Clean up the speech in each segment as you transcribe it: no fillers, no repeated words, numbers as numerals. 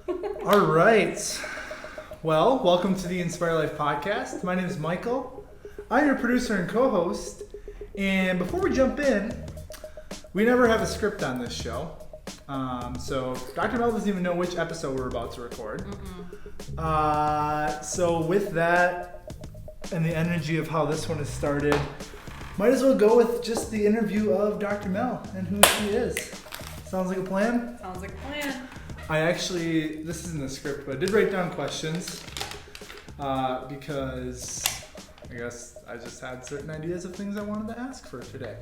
All right. Well, welcome to the Inspire Life podcast. My name is Michael. I'm your producer and co-host. And before we jump in, we never have a script on this show. So Dr. Mel doesn't even know which episode we're about to record. So with that and the energy of how this one has started, might as well go with just the interview of Dr. Mel and who she is. Sounds like a plan? Sounds like a plan. This isn't a script, but I did write down questions because I guess I just had certain ideas of things I wanted to ask for today.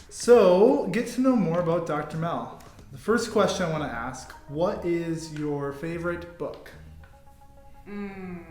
So, get to know more about Dr. Mel. The first question I want to ask, what is your favorite book? You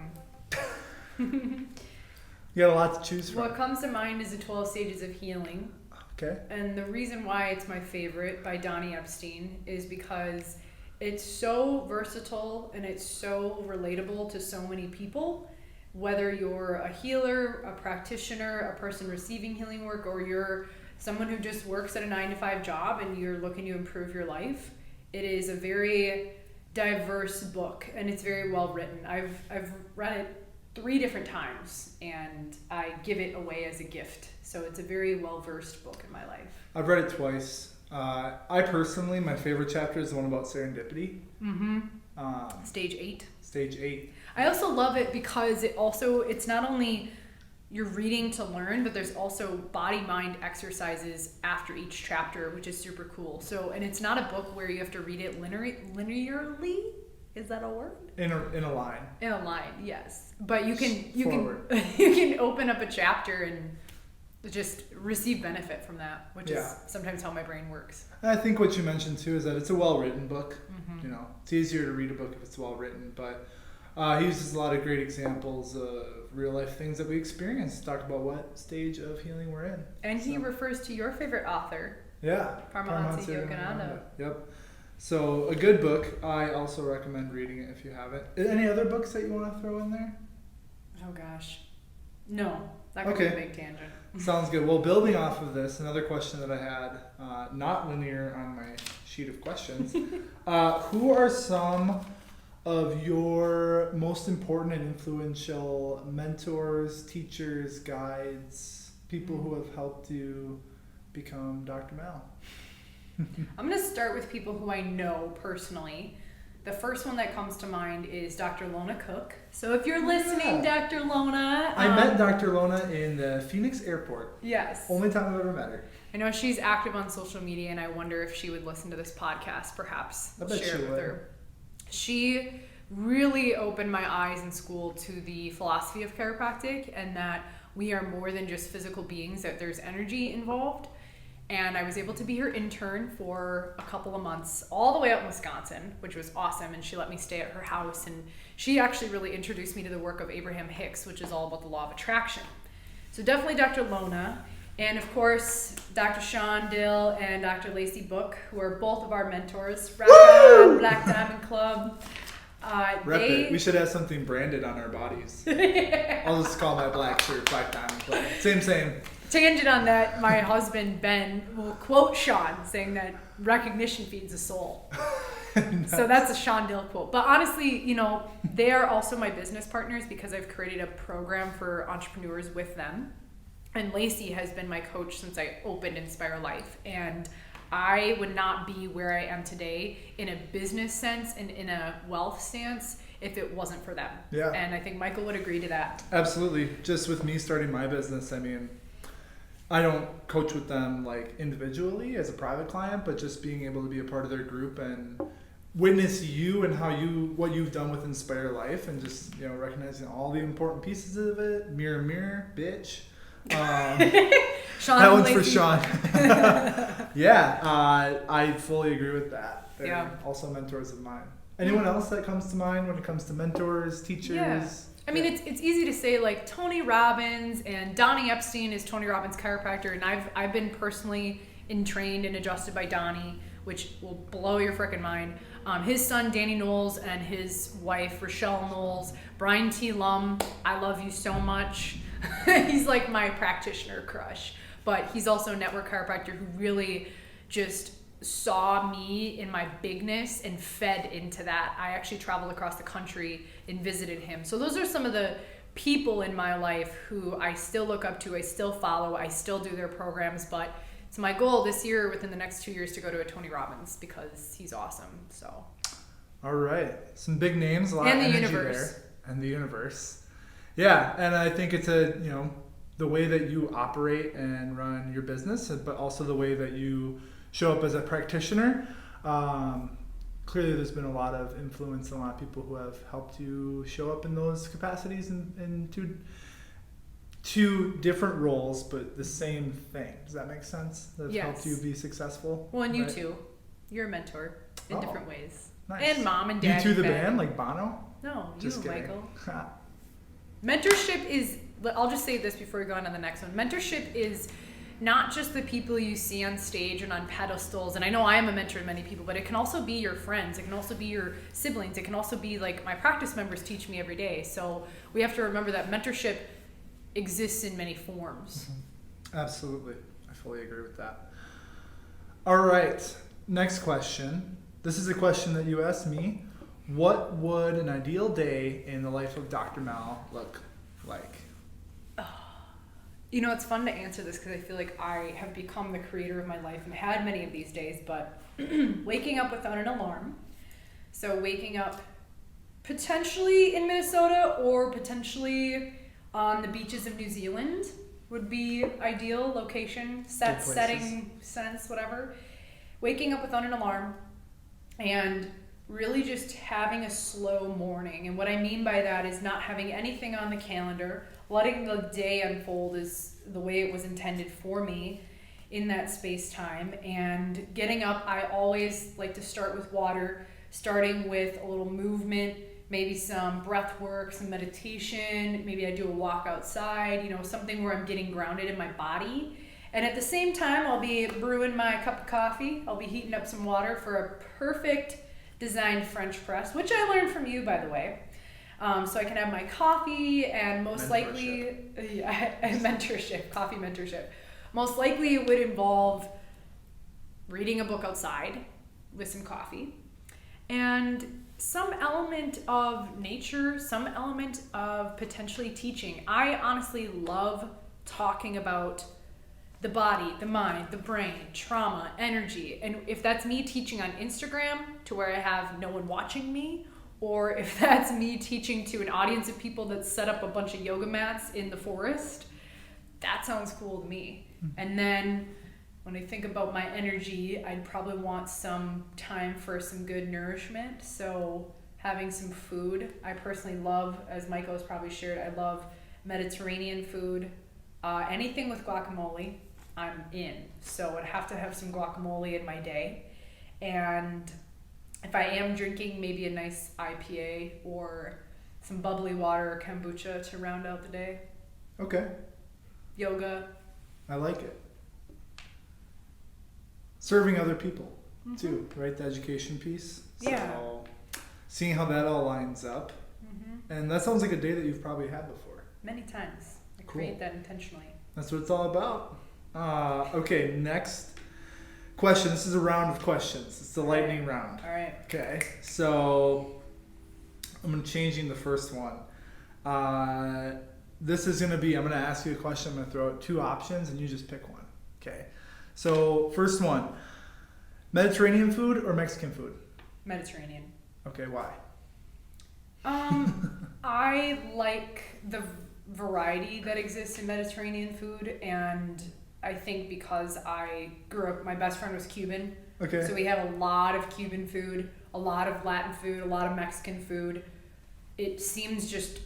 got a lot to choose from. What comes to mind is the 12 Stages of Healing. Okay. And the reason why it's my favorite by Donnie Epstein is because it's so versatile and it's so relatable to so many people. Whether you're a healer, a practitioner, a person receiving healing work, or you're someone who just works at a 9-to-5 job and you're looking to improve your life, it is a very diverse book and it's very well written. I've read it 3 different times and I give it away as a gift. So it's a very well-versed book in my life. I've read it twice. I personally, my favorite chapter is the one about serendipity. Stage 8. Stage 8. I also love it because it's not only you're reading to learn, but there's also body-mind exercises after each chapter, which is super cool. So, and it's not a book where you have to read it linearly. Is that a word? In a line. In a line, yes. But you can open up a chapter and just receive benefit from that, which is sometimes how my brain works. I think what you mentioned too is that it's a well-written book. You know, it's easier to read a book if it's well-written, but he uses a lot of great examples of real-life things that we experience. Talk about what stage of healing we're in. And he refers to your favorite author. Yeah. Paramahansa Yogananda. Yep. So a good book. I also recommend reading it if you haven't. Any other books that you want to throw in there? Oh gosh. No. That could be a big tangent. Sounds good. Well, building off of this, another question that I had, not linear on my sheet of questions. Who are some of your most important and influential mentors, teachers, guides, people who have helped you become Dr. Mel? I'm going to start with people who I know personally. The first one that comes to mind is Dr. Lona Cook. So if you're listening, Dr. Lona. I met Dr. Lona in the Phoenix airport. Yes. Only time I've ever met her. I know she's active on social media, and I wonder if she would listen to this podcast, perhaps. I bet share she it with would. her. She really opened my eyes in school to the philosophy of chiropractic and that we are more than just physical beings, that there's energy involved. And I was able to be her intern for a couple of months, all the way out in Wisconsin, which was awesome. And she let me stay at her house. And she actually really introduced me to the work of Abraham Hicks, which is all about the law of attraction. So definitely Dr. Lona. And of course, Dr. Sean Dill and Dr. Lacey Book, who are both of our mentors. Rock On, Black Diamond Club. Rep it. We should have something branded on our bodies. I'll just call my black shirt Black Diamond Club. Same. Tangent on that, my husband Ben will quote Sean saying that recognition feeds the soul. Nice. So that's a Sean Dill quote. But honestly, you know, they are also my business partners because I've created a program for entrepreneurs with them. And Lacey has been my coach since I opened Inspire Life. And I would not be where I am today in a business sense and in a wealth stance if it wasn't for them. Yeah. And I think Michael would agree to that. Absolutely. Just with me starting my business, I mean, I don't coach with them like individually as a private client, but just being able to be a part of their group and witness you and what you've done with Inspire Life and just, you know, recognizing all the important pieces of it. Mirror, mirror, bitch. Sean, that one's for Sean. I fully agree with that. They're also mentors of mine. Anyone else that comes to mind when it comes to mentors, teachers? Yeah. I mean, it's easy to say like Tony Robbins, and Donnie Epstein is Tony Robbins' chiropractor, and I've been personally trained and adjusted by Donnie, which will blow your frickin' mind. His son Danny Knowles and his wife Rochelle Knowles, Brian T. Lum, I love you so much. He's like my practitioner crush, but he's also a network chiropractor who really just saw me in my bigness and fed into that. I actually traveled across the country and visited him. So those are some of the people in my life who I still look up to, I still follow, I still do their programs, but it's my goal this year, within the next 2 years, to go to a Tony Robbins because he's awesome. So. All right, some big names, a lot And of the energy universe. there, and the universe. Yeah, and I think it's the way that you operate and run your business, but also the way that you show up as a practitioner. Clearly, there's been a lot of influence and a lot of people who have helped you show up in those capacities in two different roles, but the same thing. Does that make sense? That have helped you be successful? Well, and you right? too. You're a mentor in different ways. Nice. And mom and dad. You too, the band, like Bono? No, Just you, kidding. Michael. Mentorship is, I'll just say this before we go on to the next one. Mentorship is not just the people you see on stage and on pedestals. And I know I am a mentor to many people, but it can also be your friends. It can also be your siblings. It can also be like my practice members teach me every day. So we have to remember that mentorship exists in many forms. Mm-hmm. Absolutely. I fully agree with that. All right. Next question. This is a question that you asked me. What would an ideal day in the life of Dr. Mal look like? You know, it's fun to answer this because I feel like I have become the creator of my life and had many of these days, but waking up without an alarm. So waking up potentially in Minnesota or potentially on the beaches of New Zealand would be ideal location, setting, sense, whatever. Waking up without an alarm and really just having a slow morning. And what I mean by that is not having anything on the calendar, letting the day unfold is the way it was intended for me in that space time. And getting up, I always like to start with water, starting with a little movement, maybe some breath work, some meditation, maybe I do a walk outside, something where I'm getting grounded in my body. And at the same time, I'll be brewing my cup of coffee. I'll be heating up some water for a perfect designed French press, which I learned from you, by the way. So I can have my coffee and most likely, coffee mentorship. Most likely it would involve reading a book outside with some coffee and some element of nature, some element of potentially teaching. I honestly love talking about the body, the mind, the brain, trauma, energy. And if that's me teaching on Instagram to where I have no one watching me, or if that's me teaching to an audience of people that set up a bunch of yoga mats in the forest, that sounds cool to me. And then when I think about my energy, I'd probably want some time for some good nourishment. So having some food. I personally love, as Michael has probably shared, I love Mediterranean food. Anything with guacamole, I'm in. So I'd have to have some guacamole in my day. And if I am drinking, maybe a nice IPA or some bubbly water or kombucha to round out the day. Okay. Yoga. I like it. Serving other people, too, right? The education piece. Yeah. So seeing how that all lines up. Mm-hmm. And that sounds like a day that you've probably had before. Many times. I Cool. create that intentionally. That's what it's all about. Okay, next question. This is a round of questions. It's the lightning round. All right. Okay, so I'm changing the first one. This is going to be, I'm going to ask you a question. I'm going to throw out two options and you just pick one. Okay, so first one, Mediterranean food or Mexican food? Mediterranean. Okay, why? I like the variety that exists in Mediterranean food, and I think because I grew up, my best friend was Cuban. Okay. So we had a lot of Cuban food, a lot of Latin food, a lot of Mexican food. It seems just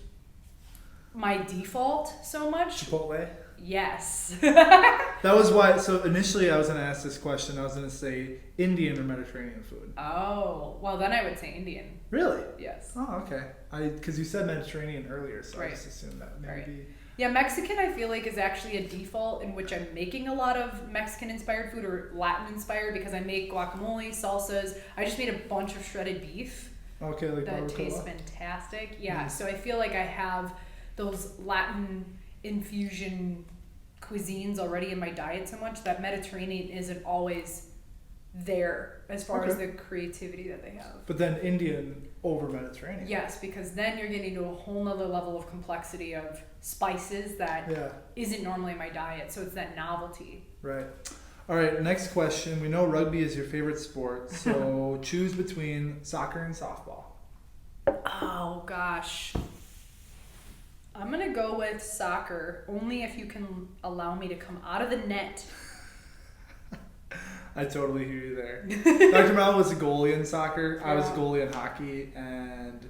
my default so much. Chipotle? Yes. That was why, so initially I was going to ask this question. I was going to say Indian or Mediterranean food. Oh, well then I would say Indian. Really? Yes. Oh, okay. Because you said Mediterranean earlier, so Right. I just assumed that maybe. Right. Yeah, Mexican I feel like is actually a default in which I'm making a lot of Mexican inspired food or Latin inspired because I make guacamole, salsas. I just made a bunch of shredded beef Okay, like that barbacoa? tastes fantastic. Yeah, Mm. so I feel like I have those Latin infusion cuisines already in my diet so much that Mediterranean isn't always there as far as Okay. the creativity that they have. But then Indian over Mediterranean. Yes, because then you're getting to a whole nother level of complexity of spices that Yeah. isn't normally in my diet. So it's that novelty. Right. All right, next question. We know rugby is your favorite sport, so choose between soccer and softball. Oh gosh. I'm gonna go with soccer only if you can allow me to come out of the net. I totally hear you there. Dr. Mel was a goalie in soccer. I was a Yeah. goalie in hockey, and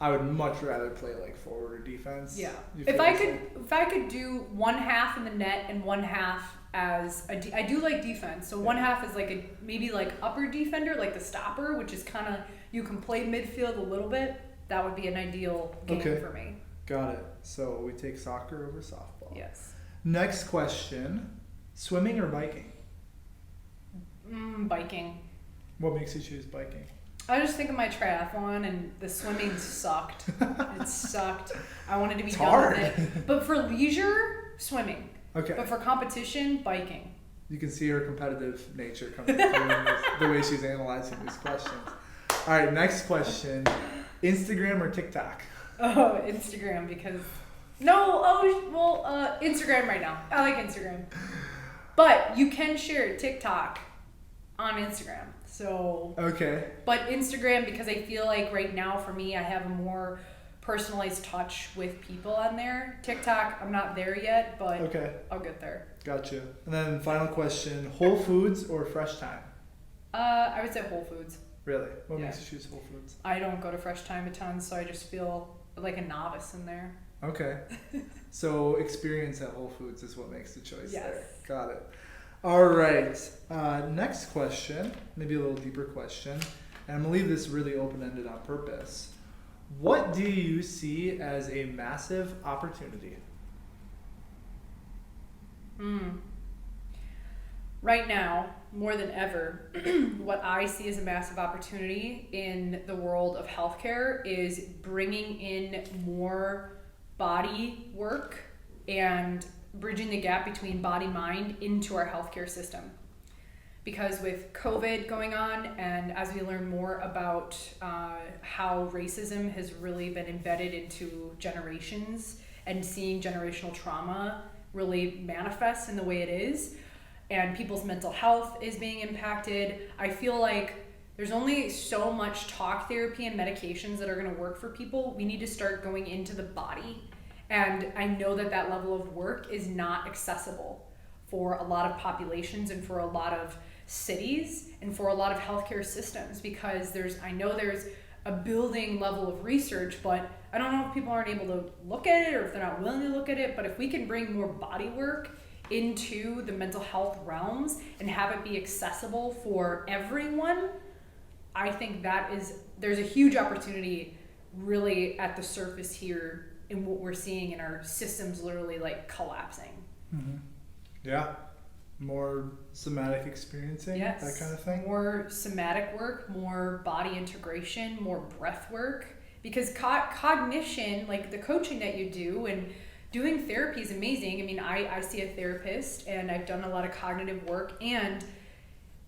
I would much rather play like forward or defense. Yeah. You If feel I the could, same? if I could do one half in the net and one half as I do like defense. So one half is like a maybe like upper defender, like the stopper, which is kind of you can play midfield a little bit. That would be an ideal game Okay. for me. Got it. So we take soccer over softball. Yes. Next question: swimming or biking? Biking. What makes you choose biking? I just think of my triathlon and the swimming sucked. It sucked. I wanted to be It's done hard. with it. But for leisure, swimming. Okay. But for competition, biking. You can see her competitive nature coming through in the way she's analyzing these questions. All right, next question: Instagram or TikTok? Oh, Instagram because Instagram right now. I like Instagram. But you can share TikTok on Instagram. So, Okay. but Instagram because I feel like right now for me I have a more personalized touch with people on there. TikTok, I'm not there yet, but Okay. I'll get there. Gotcha. And then final question: Whole Foods or Fresh Time? I would say Whole Foods. Really? What Yeah. makes you choose Whole Foods? I don't go to Fresh Time a ton, so I just feel like a novice in there. Okay. So experience at Whole Foods is what makes the choice Yes. there. Got it. All right. Next question, maybe a little deeper question, and I'm gonna leave this really open-ended on purpose. What do you see as a massive opportunity? Right now, more than ever, what I see as a massive opportunity in the world of healthcare is bringing in more body work and bridging the gap between body-mind into our healthcare system. Because with COVID going on, and as we learn more about how racism has really been embedded into generations and seeing generational trauma really manifest in the way it is, and people's mental health is being impacted, I feel like there's only so much talk therapy and medications that are going to work for people. We need to start going into the body. And I know that that level of work is not accessible for a lot of populations and for a lot of cities and for a lot of healthcare systems because I know there's a building level of research, but I don't know if people aren't able to look at it or if they're not willing to look at it. But if we can bring more body work into the mental health realms and have it be accessible for everyone, I think there's a huge opportunity really at the surface here in what we're seeing in our systems literally like collapsing. Mm-hmm. Yeah. More somatic experiencing, Yes. that kind of thing. More somatic work, more body integration, more breath work. Because cognition, like the coaching that you do and doing therapy is amazing. I mean, I see a therapist and I've done a lot of cognitive work, and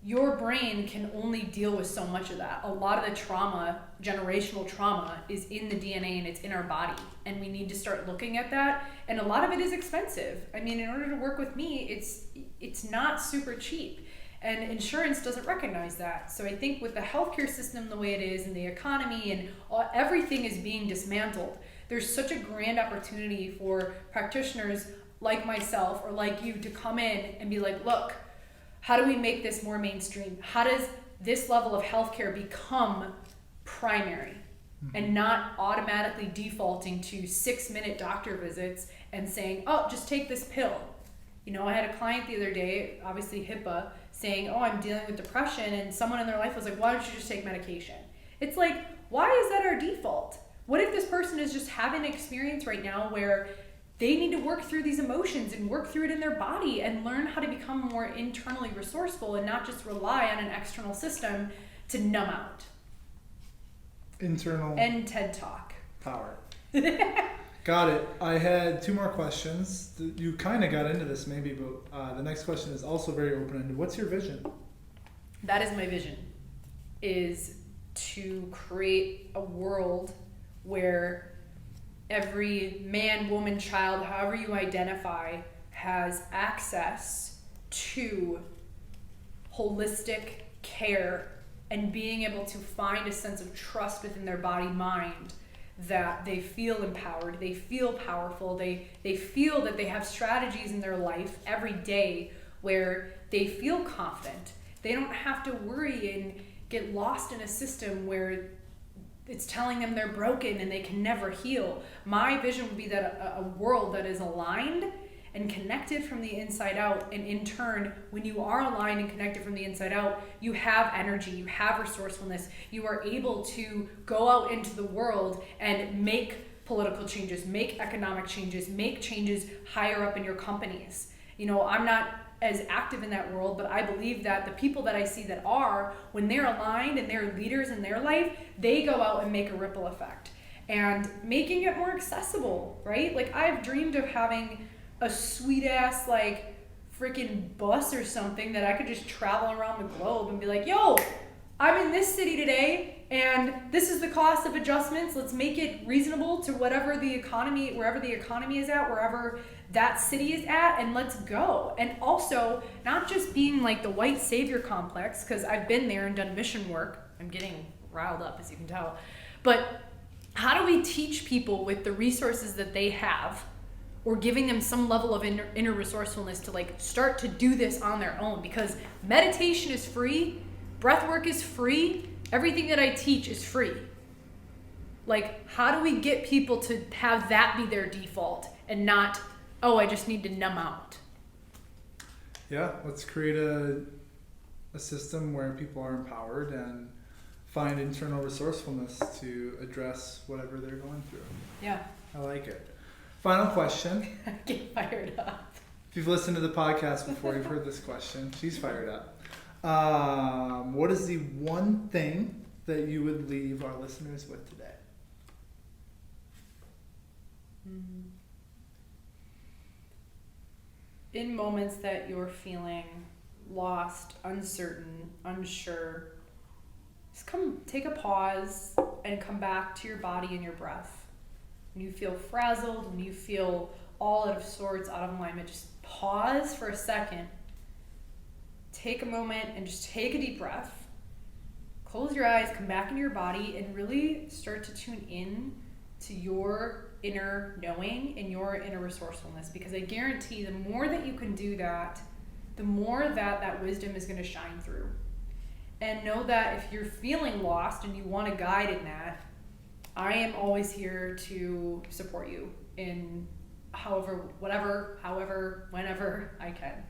your brain can only deal with so much of that. A lot of the trauma, generational trauma, is in the DNA and it's in our body. And we need to start looking at that. And a lot of it is expensive. I mean, in order to work with me, it's not super cheap. And insurance doesn't recognize that. So I think with the healthcare system the way it is and the economy and everything is being dismantled, there's such a grand opportunity for practitioners like myself or like you to come in and be like, look, how do we make this more mainstream? How does this level of healthcare become primary and not automatically defaulting to 6-minute doctor visits and saying, oh, just take this pill? You know, I had a client the other day, obviously HIPAA, saying, oh, I'm dealing with depression, and someone in their life was like, why don't you just take medication? It's like, why is that our default? What if this person is just having an experience right now where they need to work through these emotions and work through it in their body and learn how to become more internally resourceful and not just rely on an external system to numb out? Internal And TED Talk. power. Got it. I had 2 more questions. You kind of got into this maybe, but the next question is also very open-ended. What's your vision? That is my vision, is to create a world where every man, woman, child, however you identify, has access to holistic care and being able to find a sense of trust within their body mind, that they feel empowered, they feel powerful, they feel that they have strategies in their life every day where they feel confident. They don't have to worry and get lost in a system where it's telling them they're broken and they can never heal. My vision would be that a world that is aligned and connected from the inside out, and in turn, when you are aligned and connected from the inside out, you have energy, you have resourcefulness, you are able to go out into the world and make political changes, make economic changes, make changes higher up in your companies. You know, I'm not as active in that world, but I believe that the people that I see that are, when they're aligned and they're leaders in their life, they go out and make a ripple effect and making it more accessible, right? Like, I've dreamed of having a sweet ass like freaking bus or something that I could just travel around the globe and be like, yo, I'm in this city today and this is the cost of adjustments. Let's make it reasonable to whatever the economy, wherever the economy is at, wherever that city is at, and let's go. And also not just being like the white savior complex, because I've been there and done mission work. I'm getting riled up, as you can tell. But how do we teach people with the resources that they have, or giving them some level of inner resourcefulness to like start to do this on their own? Because meditation is free, breath work is free, everything that I teach is free. Like, how do we get people to have that be their default and not, oh, I just need to numb out? Yeah, let's create a system where people are empowered and find internal resourcefulness to address whatever they're going through. Yeah. I like it. Final question. Get fired up. If you've listened to the podcast before, you've heard this question. She's fired up. What is the one thing that you would leave our listeners with today? In moments that you're feeling lost, uncertain, unsure, just take a pause and come back to your body and your breath. When you feel frazzled, when you feel all out of sorts, out of alignment, just pause for a second. Take a moment and just take a deep breath. Close your eyes, come back into your body, and really start to tune in to your inner knowing and your inner resourcefulness. Because I guarantee the more that you can do that, the more that wisdom is going to shine through. And know that if you're feeling lost and you want a guide in that, I am always here to support you in however, whenever I can.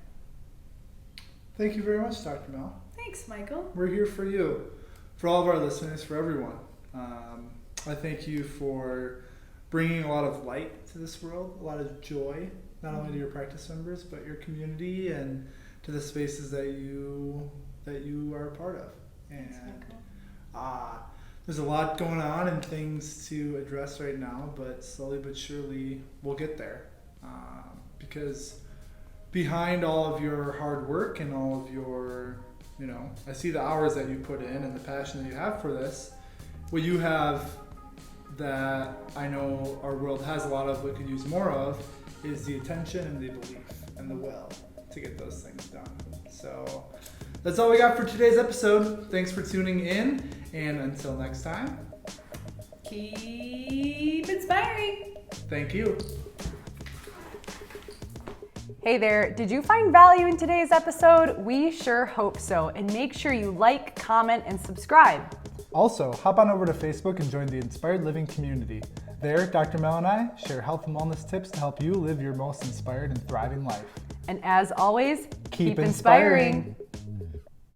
Thank you very much, Dr. Mel. Thanks, Michael. We're here for you, for all of our listeners, for everyone. I thank you for bringing a lot of light to this world, a lot of joy, not only to your practice members, but your community and to the spaces that you are a part of. And there's a lot going on and things to address right now, but slowly but surely we'll get there. Because behind all of your hard work and all of your, I see the hours that you put in and the passion that you have for this. What you have that I know our world has a lot of, but could use more of, is the attention and the belief and the will to get those things done. So that's all we got for today's episode. Thanks for tuning in, and until next time, keep inspiring. Thank you. Hey there, did you find value in today's episode? We sure hope so. And make sure you like, comment, and subscribe. Also, hop on over to Facebook and join the Inspired Living community. There, Dr. Mel and I share health and wellness tips to help you live your most inspired and thriving life. And as always, keep inspiring.